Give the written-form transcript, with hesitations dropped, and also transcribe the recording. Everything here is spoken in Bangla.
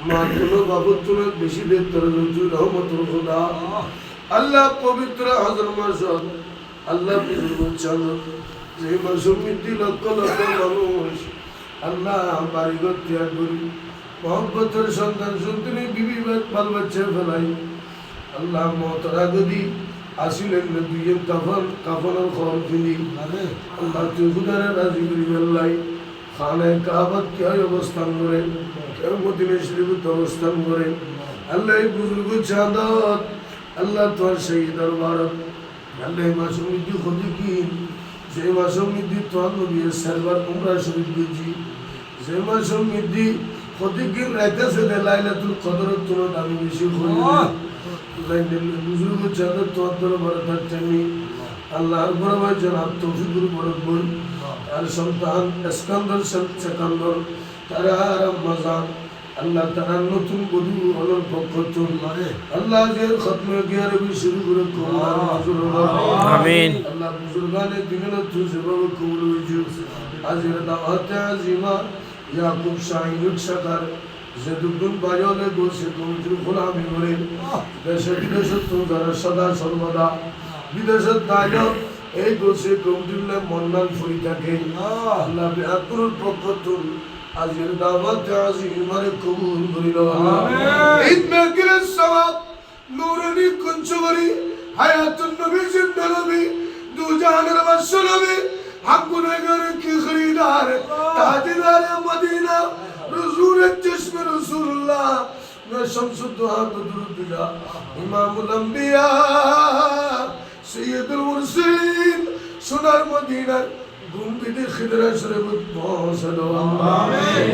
মা তুলো বাবু তুলো বেশি দের তরজু রহমতুল খুদা আল্লাহ পবিত্র হযরত মাসুদ আল্লাহ বুজুর্গ চাঁদ যে মাসুম মিটি লক্ষ লক্ষ মানুষ আল্লাহ বাড়িঘর ত্যাগ করি মহব্বতের সন্তান সন্তানি বিবি বাল বাচ্চা ফেলাই আল্লাহ মহতরা গদি আসিলেন দুইয়ের কাফনের খবর কিনি আল্লাহ তুই খুদারে রাজি করি আল্লাহ খানে কাবাত কেউ অবস্থান করেন কেউ মদিনা শরীফে অবস্থান করেন আল্লাহ বুজুর্গ চাঁদত আল্লাহ তোর সেই দরবারত আল্লাহ মাসুমিদ্দি খুদি কি যে মাসুমিদ্দি তোর নবী সারবার উমরা শরীফ গেছি যে মাসুমিদ্দি খুদি কি রাইতেছে লাইলাতুল কদর তোর দামি বেশি হই বুজুর্গ চাঁদত তোর দরবারে থাকতেনি আল্লাহর বড় জনাব তৌফিকুর বড় বই আর সন্তান ইস্কান্দার সেকান্দর তারা রমজান আল্লাহ তারা নতুন বধূ হলোর পক্ষ আল্লাহ যে খতমে গিয়ার শুরু করে আমিন আল্লাহ বুজুর্গানে দিনের তুই যেভাবে কবুল হয়েছে আজের দাওয়াতে আজিমা ইয়াকুব শাহিনুর সাকার যে দুগুণ বাজলে গোসে কমিটির গোলামি করে দেশে বিদেশে তো যারা সদা সর্বদা বিদেশের দায়ক এই গোসে কমিটির মন্নান ফুরি থাকে আল্লাহ বিহাতুর পক্ষ তুল আজের দাওয়াতে আজিমারে কবুল করিল ঈদ মাহফিলের সওয়াব নূরানি কুঞ্জবরি হায়াতুন নবী জিন্দা নবী দু জাহানের বাদশা নবী হক গুনাহগার কি খরিদার তাজদার মদিনা রসূল চশম রাসূলুল্লাহ শামসুদ দুহা দুরুদুল্লাহ ইমামুল আম্বিয়া সৈয়দুল মুরসালিন সোনার মদিনার গুম্বিদে খিদরা শরীফ পৌঁছালো আমিন।